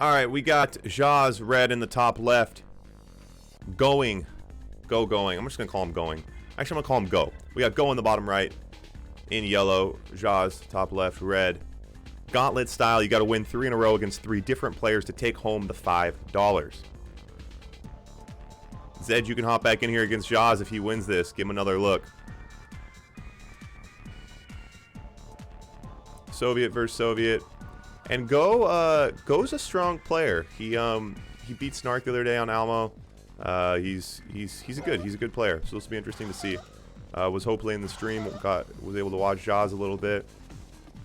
Alright, we got Zhaz red in the top left. Going. Going. I'm just going to call him going. Actually, I'm going to call him go. We got go in the bottom right. In yellow. Zhaz, top left, red. Gauntlet style. You got to win 3 in a row against 3 different players to take home the $5. Zed, you can hop back in here against Zhaz if he wins this. Give him another look. Soviet versus Soviet. And Go's a strong player. He beat Snark the other day on ALAMO. He's a good player. So this will be interesting to see. Was hopefully in the stream, was able to watch Zhaz a little bit.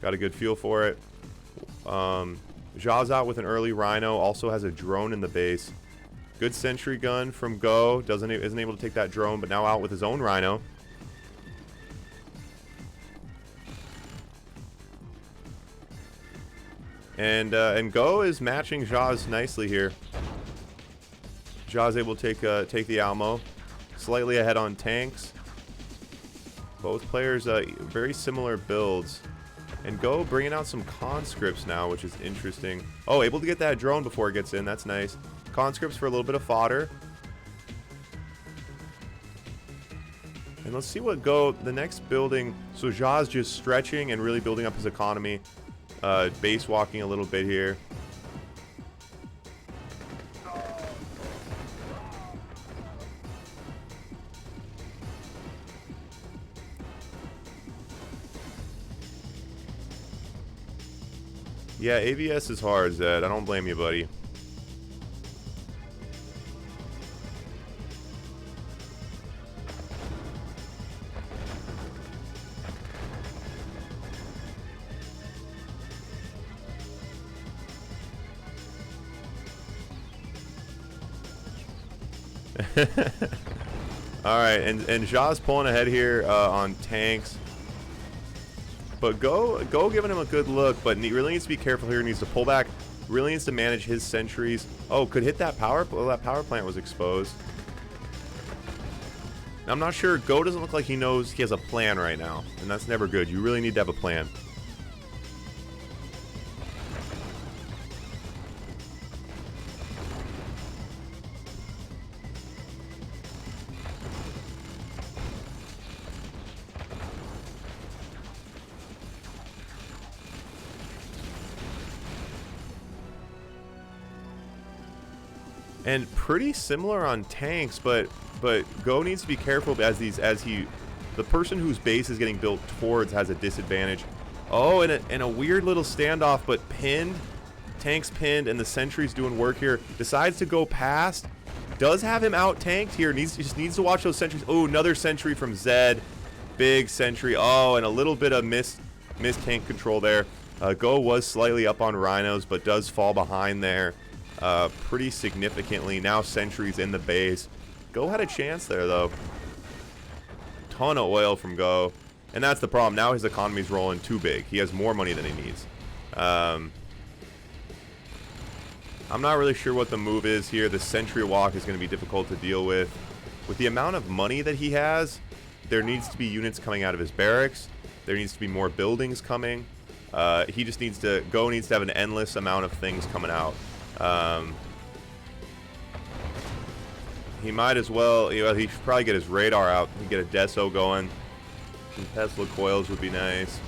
Got a good feel for it. Zhaz out with an early Rhino. Also has a drone in the base. Good sentry gun from Go. Isn't able to take that drone, but now out with his own Rhino. And Go is matching Zhaz nicely here. Zhaz able to take the ALAMO. Slightly ahead on tanks. Both players very similar builds. And Go bringing out some conscripts now, which is interesting. Oh, able to get that drone before it gets in. That's nice. Conscripts for a little bit of fodder. And let's see what Go, the next building. So Zhaz just stretching and really building up his economy. Base walking a little bit here. Yeah, AVS is hard, Zed. I don't blame you, buddy. Alright, and Zha's pulling ahead here on tanks. But Go giving him a good look, but he really needs to be careful here. He needs to pull back. Really needs to manage his sentries. Oh, could hit that power. Well, that power plant was exposed. Now, I'm not sure. Go doesn't look like he knows he has a plan right now, and that's never good. You really need to have a plan. And pretty similar on tanks, but Go needs to be careful the person whose base is getting built towards has a disadvantage. Oh, and a weird little standoff, but pinned. Tanks pinned, and the sentry's doing work here. Decides to go past. Does have him out tanked here. Just needs to watch those sentries. Oh, another sentry from Zed. Big sentry. Oh, and a little bit of missed tank control there. Go was slightly up on rhinos, but does fall behind there. Pretty significantly. Now sentries in the base. Go had a chance there though. Ton of oil from Go, and that's the problem. Now his economy's rolling too big. He has more money than he needs. I'm not really sure what the move is here. The sentry walk is going to be difficult to deal with. With the amount of money that he has, there needs to be units coming out of his barracks. There needs to be more buildings coming. He just needs to Go needs to have an endless amount of things coming out. He might as well, he should probably get his radar out and get a Deso going. Some Tesla coils would be nice.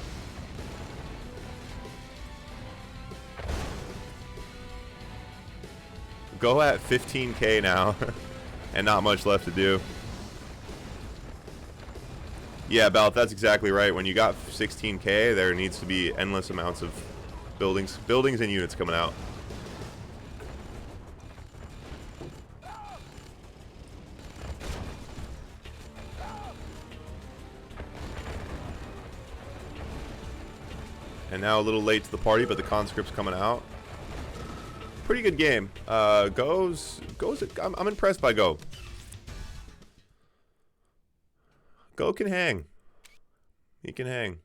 Go at 15k now, and not much left to do. Yeah, Belt, that's exactly right. When you got 16k, there needs to be endless amounts of buildings and units coming out. And now a little late to the party, but the conscript's coming out. Pretty good game. I'm impressed by Go. Go can hang. He can hang.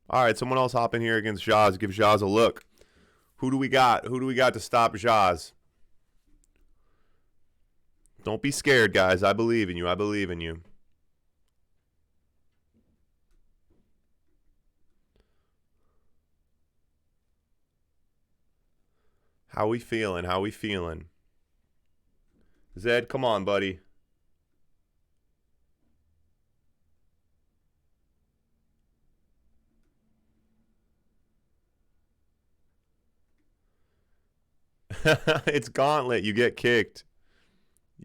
All right, someone else hop in here against Zhaz. Give Zhaz a look. Who do we got? Who do we got to stop Zhaz? Don't be scared, guys. I believe in you. I believe in you. How we feeling? How we feeling? Zed, come on, buddy. It's Gauntlet. You get kicked.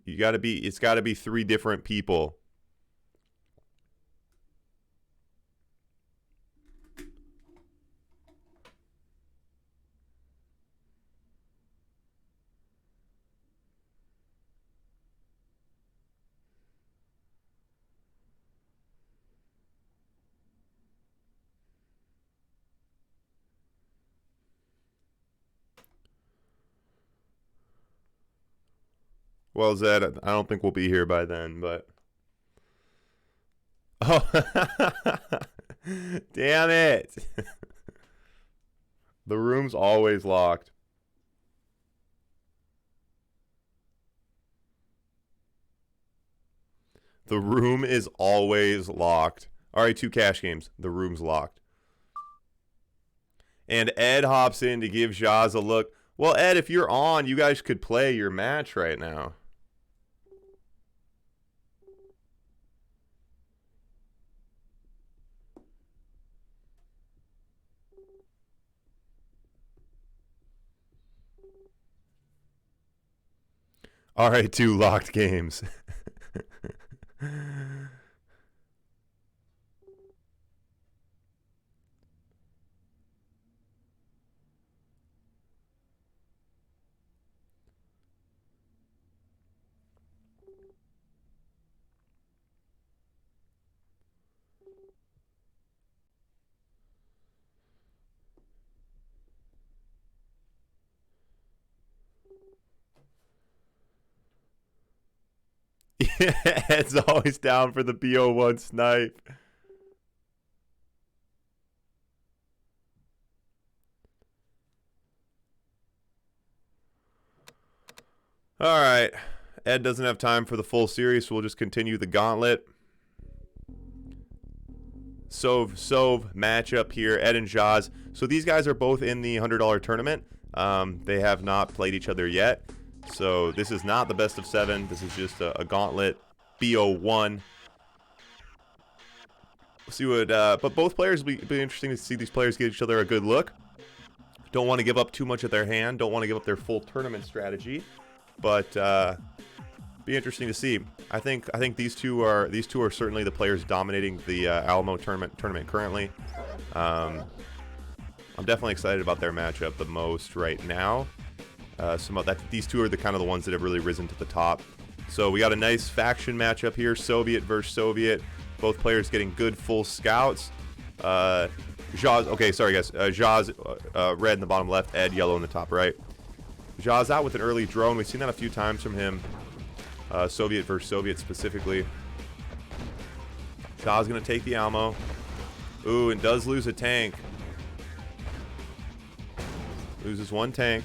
You gotta be. It's gotta be 3 different people. Well, Zed, I don't think we'll be here by then, but... Oh, damn it. The room's always locked. The room is always locked. All right, 2 cash games. The room's locked. And Ed hops in to give Zhaz a look. Well, Ed, if you're on, you guys could play your match right now. All right, 2 locked games. Ed's always down for the BO1 snipe. All right. Ed doesn't have time for the full series, so we'll just continue the gauntlet. Sov matchup here, Ed and Zhaz. So these guys are both in the $100 tournament. They have not played each other yet. So this is not the best of 7. This is just a gauntlet BO1. We'll see what, but both players will be interesting to see these players give each other a good look. Don't want to give up too much of their hand. Don't want to give up their full tournament strategy. But be interesting to see. I think these two are certainly the players dominating the Alamo tournament currently. I'm definitely excited about their matchup the most right now. These two are the kind of the ones that have really risen to the top. So we got a nice faction matchup here, Soviet versus Soviet. Both players getting good full scouts. Zhaz, okay, sorry guys. Zhaz, red in the bottom left, Ed, yellow in the top right. Zhaz out with an early drone. We've seen that a few times from him. Soviet versus Soviet specifically. Zhaz gonna take the Alamo. Ooh, and does lose a tank. Loses 1 tank.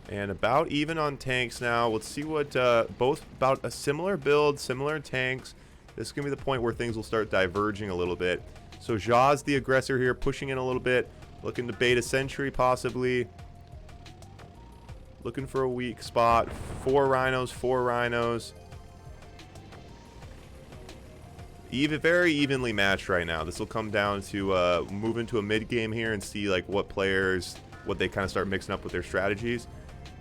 And about even on tanks now. Let's see what, both about a similar build, similar tanks. This is going to be the point where things will start diverging a little bit. So Zhaz, the aggressor here, pushing in a little bit. Looking to bait a sentry, possibly. Looking for a weak spot. 4 rhinos, 4 rhinos. Very evenly matched right now. This will come down to move into a mid-game here and see like what players, what they kind of start mixing up with their strategies.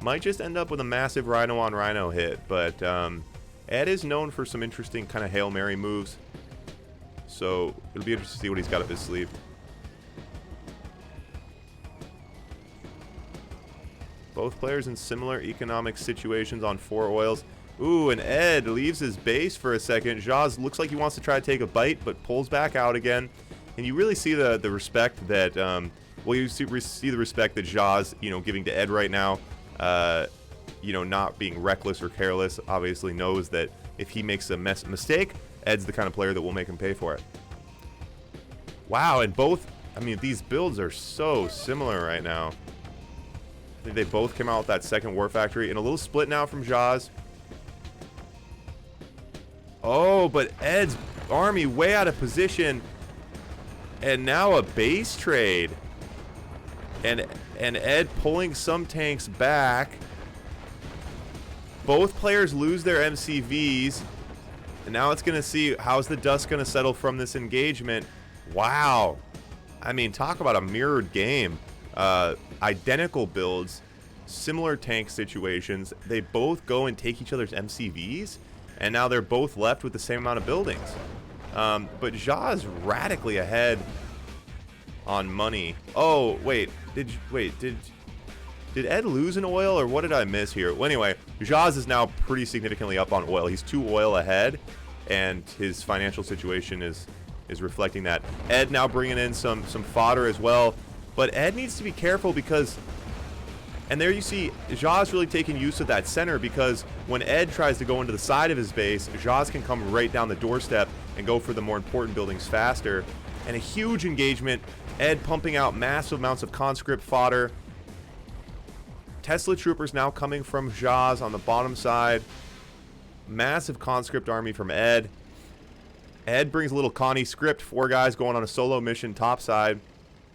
Might just end up with a massive rhino on rhino hit, but Ed is known for some interesting kind of Hail Mary moves. So it'll be interesting to see what he's got up his sleeve. Both players in similar economic situations on 4 oils. Ooh, and Ed leaves his base for a second. Zhaz looks like he wants to try to take a bite, but pulls back out again. And you really see the respect that, well, you see the respect that Zhaz, giving to Ed right now. Not being reckless or careless, obviously knows that if he makes a mistake, Ed's the kind of player that will make him pay for it. Wow, and both, these builds are so similar right now. I think they both came out with that second War Factory, and a little split now from Zhaz. Oh, but Ed's army way out of position. And now a base trade. And Ed pulling some tanks back. Both players lose their MCVs. And now it's going to see how's the dust going to settle from this engagement. Wow. I mean, talk about a mirrored game. Identical builds, similar tank situations. They both go and take each other's MCVs. And now they're both left with the same amount of buildings. But Zha's radically ahead on money. Oh, wait. Did Ed lose an oil, or what did I miss here? Well, anyway, Zhaz is now pretty significantly up on oil. He's 2 oil ahead, and his financial situation is reflecting that. Ed now bringing in some fodder as well, but Ed needs to be careful because, and there you see Zhaz really taking use of that center, because when Ed tries to go into the side of his base, Zhaz can come right down the doorstep and go for the more important buildings faster. And a huge engagement. Ed pumping out massive amounts of conscript fodder. Tesla troopers now coming from Zhaz on the bottom side. Massive conscript army from Ed. Ed brings a little Connie script. 4 guys going on a solo mission top side.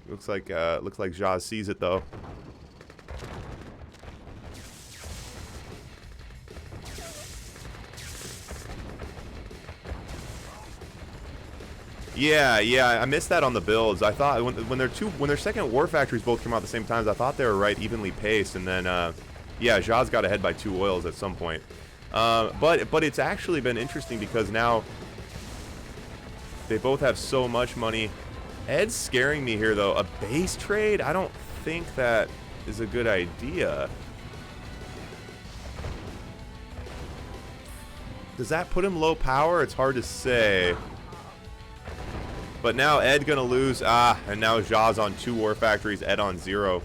Looks like Zhaz sees it though. Yeah, I missed that on the builds. I thought when their second war factories both came out at the same time, I thought they were right evenly paced, and then yeah, Zhaz got ahead by 2 oils at some point. But it's actually been interesting because now they both have so much money. Ed's scaring me here though. A base trade? I don't think that is a good idea. Does that put him low power? It's hard to say. But now Ed gonna lose. And now Zhaz on 2 war factories, Ed on 0.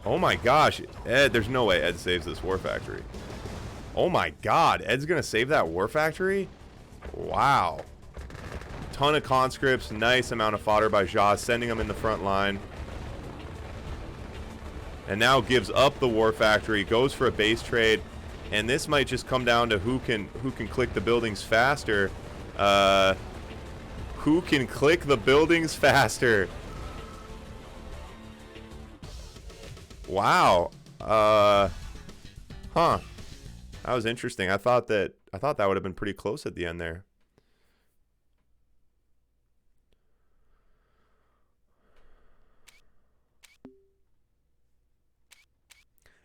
Oh my gosh, Ed, there's no way Ed saves this war factory. Oh my god, Ed's gonna save that war factory? Wow. Ton of conscripts, nice amount of fodder by Zhaz, sending them in the front line. And now gives up the war factory, goes for a base trade. And this might just come down to who can click the buildings faster. Who can click the buildings faster? Wow. Huh. That was interesting. I thought that would have been pretty close at the end there.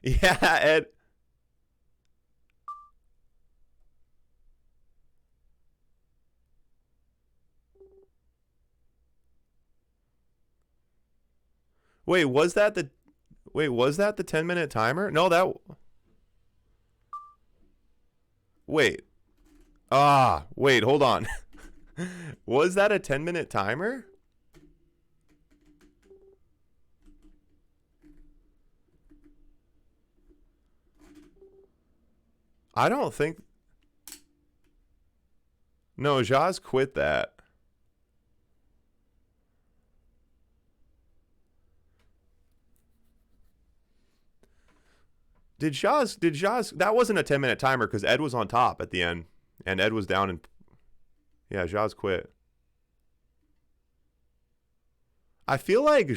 Yeah, Ed. Wait, was that the 10-minute timer? No, that... Wait. Wait, hold on. Was that a 10-minute timer? I don't think... No, Zhaz quit that. Did Zhaz, that wasn't a 10-minute timer because Ed was on top at the end and Ed was down and yeah, Zhaz quit. I feel like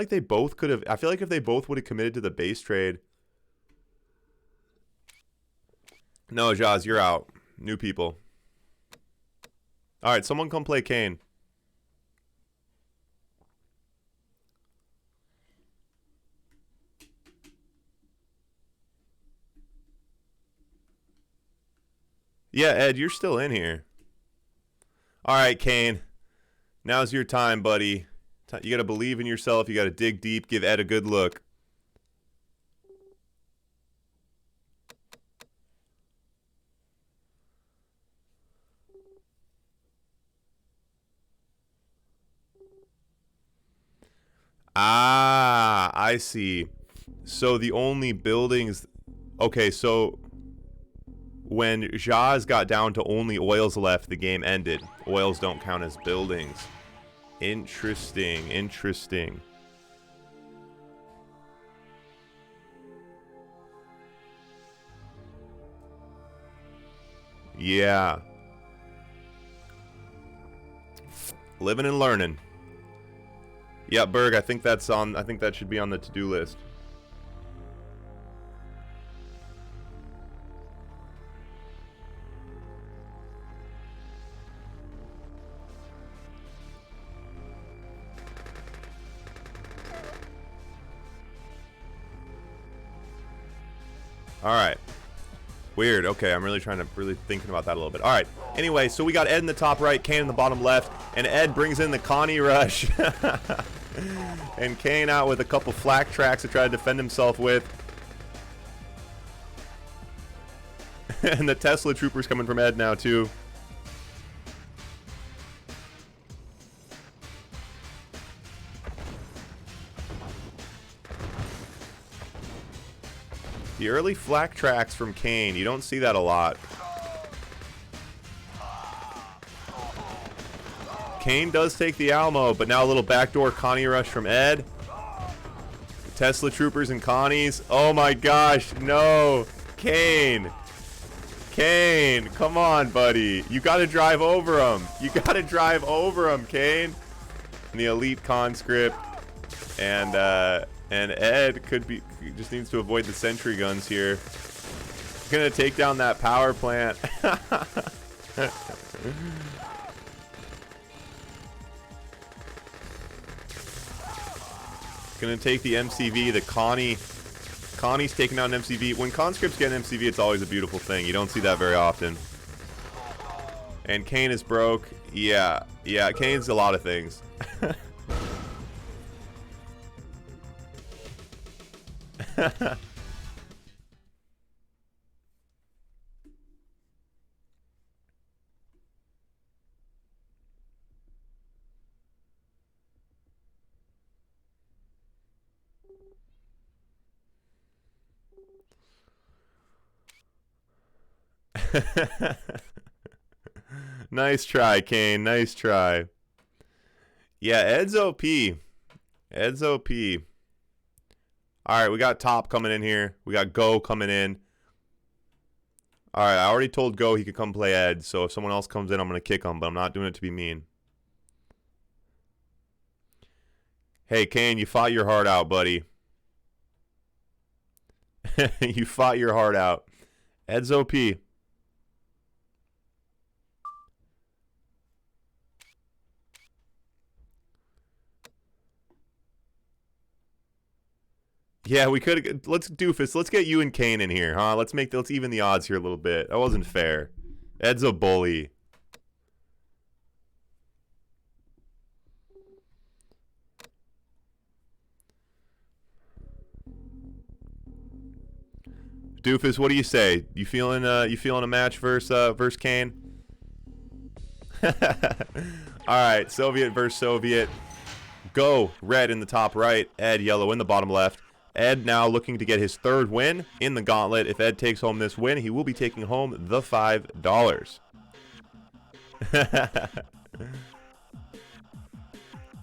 they both could have, I feel like if they both would have committed to the base trade. No, Zhaz, you're out. New people. All right, someone come play Kane. Yeah, Ed, you're still in here. All right, Kane. Now's your time, buddy. You got to believe in yourself. You got to dig deep. Give Ed a good look. Ah, I see. So the only buildings... Okay, so... When Zhaz got down to only oils left, the game ended. Oils don't count as buildings. Interesting, interesting. Yeah. Living and learning. Yeah, Berg, I think that's on. I think that should be on the to-do list. All right. Weird. Okay, I'm really thinking about that a little bit. All right. Anyway, so we got Ed in the top right, Kane in the bottom left, and Ed brings in the Connie rush. And Kane out with a couple flak tracks to try to defend himself with. And the Tesla troopers coming from Ed now too. The early flak tracks from Kane, you don't see that a lot. Kane does take the Alamo, but now a little backdoor Connie rush from Ed. Tesla troopers and Connies. Oh my gosh, no. Kane. Kane, come on, buddy. You gotta drive over him. You gotta drive over him, Kane. And the elite conscript. And Ed just needs to avoid the sentry guns here. He's gonna take down that power plant. Gonna take the MCV, the Connie's taking out an MCV. When conscripts get an MCV, it's always a beautiful thing. You don't see that very often. And Kane is broke. Yeah, Kane's a lot of things. Nice try, Kane. Nice try. Yeah, Ed's OP. Ed's OP. Alright, we got Top coming in here. We got Go coming in. Alright, I already told Go he could come play Ed, so if someone else comes in, I'm going to kick him, but I'm not doing it to be mean. Hey, Kane, you fought your heart out, buddy. You fought your heart out. Ed's OP. Yeah, we could. Let's Doofus. Let's get you and Kane in here, huh? Let's even the odds here a little bit. That wasn't fair. Ed's a bully. Doofus, what do you say? You feeling a match versus Kane? All right, Soviet versus Soviet. Go red in the top right, Ed yellow in the bottom left. Ed now looking to get his third win in the gauntlet. If Ed takes home this win, he will be taking home the $5.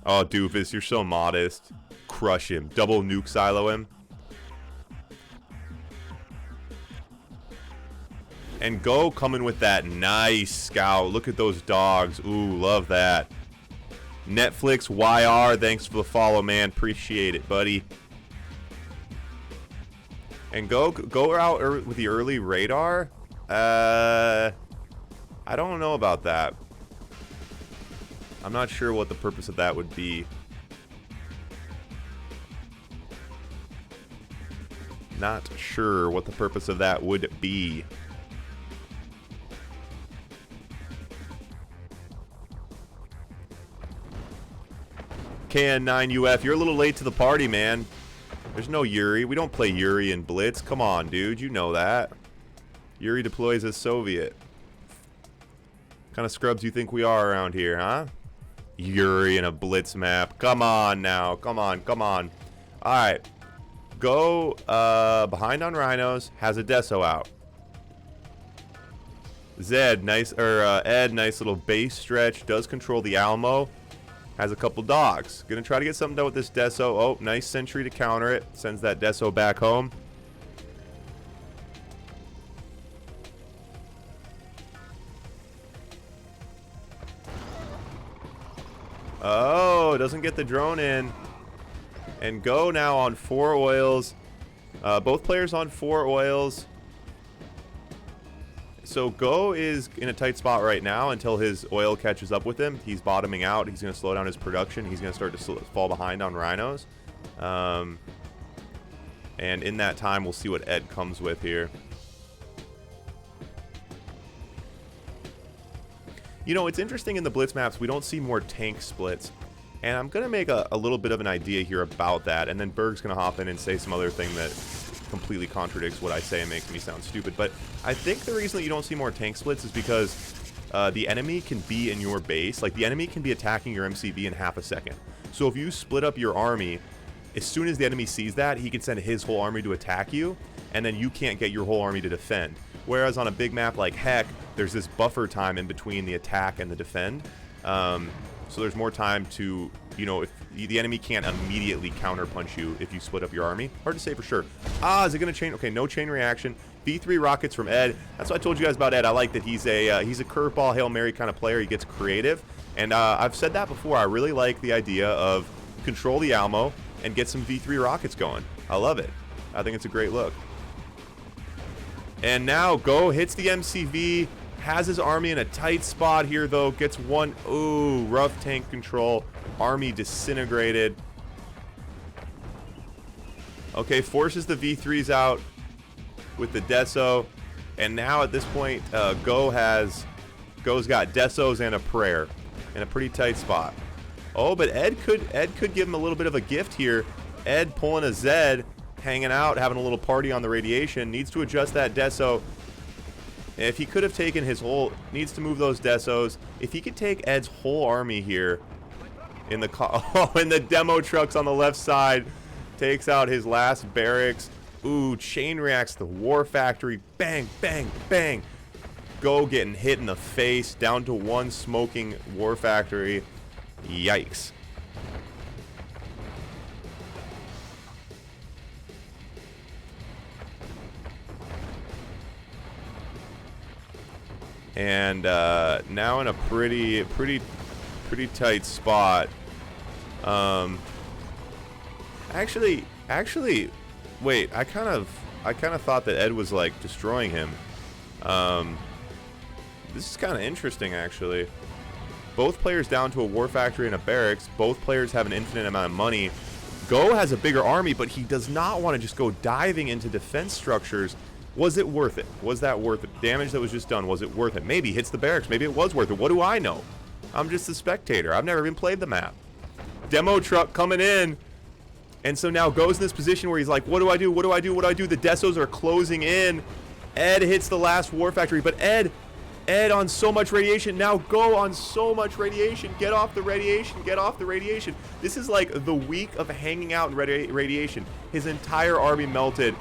Oh, Doofus, you're so modest. Crush him. Double nuke silo him. And Go coming with that nice scout. Look at those dogs. Ooh, love that. Netflix YR, thanks for the follow, man. Appreciate it, buddy. And go out with the early radar. I don't know about that. I'm not sure what the purpose of that would be. Not sure what the purpose of that would be. KN9UF, you're a little late to the party, man. There's no Yuri. We don't play Yuri in Blitz. Come on, dude. You know that. Yuri deploys as Soviet. What kind of scrubs you think we are around here, huh? Yuri in a Blitz map. Come on now. Come on. Come on. Alright. Go behind on Rhinos. Has a Deso out. Ed, nice little base stretch. Does control the Alamo. Has a couple dogs. Gonna try to get something done with this Deso. Oh, nice sentry to counter it. Sends that Deso back home. Oh, doesn't get the drone in. And Go now on 4 oils. Both players on 4 oils. So Go is in a tight spot right now until his oil catches up with him. He's bottoming out. He's going to slow down his production. He's going to start to fall behind on rhinos. And in that time, we'll see what Ed comes with here. You know, it's interesting in the Blitz maps, we don't see more tank splits. And I'm going to make a little bit of an idea here about that. And then Berg's going to hop in and say some other thing that completely contradicts what I say and makes me sound stupid. But I think the reason that you don't see more tank splits is because the enemy can be in your base. Like, the enemy can be attacking your MCV in half a second. So if you split up your army, as soon as the enemy sees that, he can send his whole army to attack you, and then you can't get your whole army to defend. Whereas on a big map like Heck, there's this buffer time in between the attack and the defend. So there's more time to, you know, if the enemy can't immediately counterpunch you if you split up your army. Hard to say for sure. Ah, is it going to chain? Okay, no chain reaction. V3 rockets from Ed. That's what I told you guys about Ed. I like that he's a curveball, Hail Mary kind of player. He gets creative. And I've said that before. I really like the idea of control the ALAMO and get some V3 rockets going. I love it. I think it's a great look. And now Go hits the MCV. Has his army in a tight spot here, though. Gets one. Ooh, rough tank control. Army disintegrated. Okay, forces the V3s out with the Deso. And now at this point, Go's got Desos and a prayer in a pretty tight spot. Oh, but Ed could give him a little bit of a gift here. Ed pulling a Zed, hanging out, having a little party on the radiation. Needs to adjust that Deso. If he could have taken his whole, needs to move those Desos. If he could take Ed's whole army here in the in the demo trucks on the left side, takes out his last barracks. Ooh, chain reacts the war factory. Bang, bang, bang. Go getting hit in the face, down to 1 smoking war factory. Yikes. And now in a pretty tight spot. Actually, wait. I kind of thought that Ed was like destroying him. This is kind of interesting, actually. Both players down to a war factory and a barracks. Both players have an infinite amount of money. Go has a bigger army, but he does not want to just go diving into defense structures. Was it worth it? Was that worth it? Damage that was just done, was it worth it? Maybe hits the barracks. Maybe it was worth it. What do I know? I'm just a spectator. I've never even played the map. Demo truck coming in. And so now Go's in this position where he's like, what do I do? What do I do? What do I do? The Desos are closing in. Ed hits the last war factory, but Ed on so much radiation. Now Go on so much radiation. Get off the radiation. Get off the radiation. This is like the week of hanging out in radiation. His entire army melted.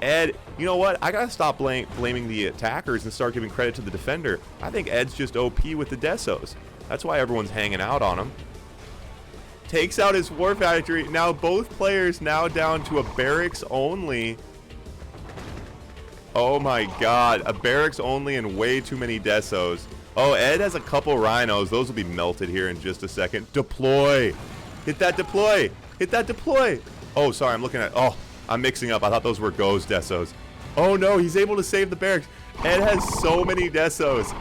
Ed, you know what? I gotta stop blaming the attackers and start giving credit to the defender. I think Ed's just OP with the Desos. That's why everyone's hanging out on him. Takes out his war factory. Now both players now down to a barracks only. Oh my god. A barracks only and way too many Desos. Oh, Ed has a couple rhinos. Those will be melted here in just a second. Deploy. Hit that deploy. Hit that deploy. Oh, sorry. I'm looking at... Oh, I'm mixing up. I thought those were Go's Desos. Oh no, he's able to save the barracks. Ed has so many Desos.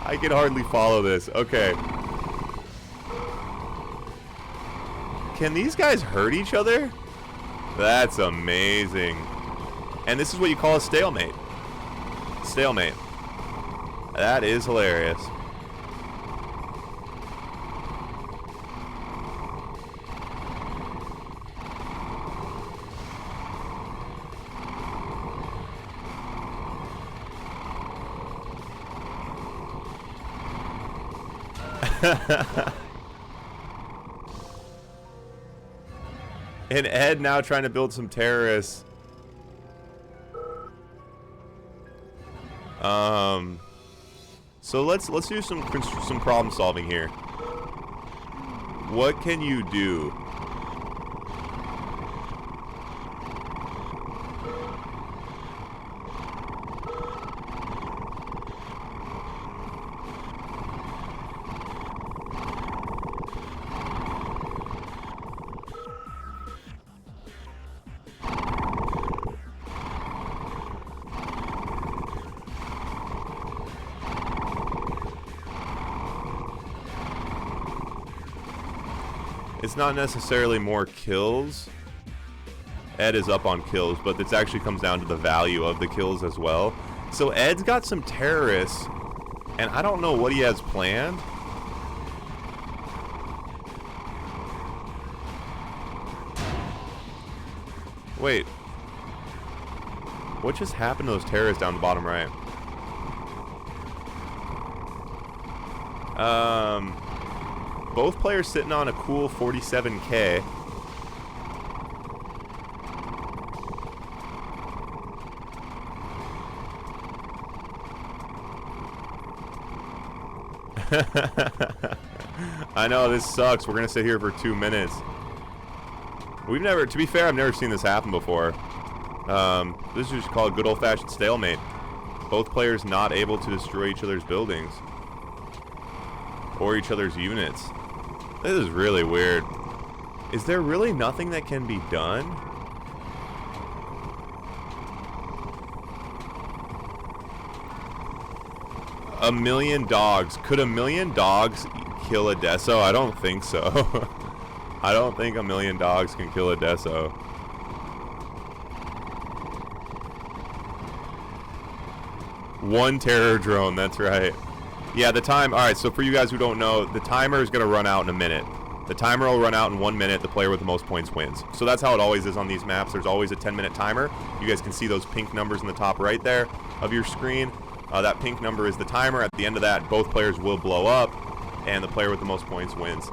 I can hardly follow this. Okay. Can these guys hurt each other? That's amazing. And this is what you call a stalemate. Stalemate. That is hilarious. And Ed now trying to build some terrorists. So let's do some problem solving here. What can you do? It's not necessarily more kills. Ed is up on kills, but this actually comes down to the value of the kills as well. So Ed's got some terrorists, and I don't know what he has planned. Wait. What just happened to those terrorists down the bottom right? Both players sitting on a cool 47K. I know, this sucks. We're gonna sit here for 2 minutes. We've never, to be fair, I've never seen this happen before. This is just called good old-fashioned stalemate. Both players not able to destroy each other's buildings. Or each other's units. This is really weird. Is there really nothing that can be done? A million dogs. Could a million dogs kill a Deso? I don't think so. I don't think a million dogs can kill a Deso. One terror drone, that's right. Yeah, the time, alright, so for you guys who don't know, the timer is going to run out in a minute. The timer will run out in 1 minute, the player with the most points wins. So that's how it always is on these maps. There's always a 10-minute timer. You guys can see those pink numbers in the top right there of your screen. That pink number is the timer. At the end of that, both players will blow up, and the player with the most points wins.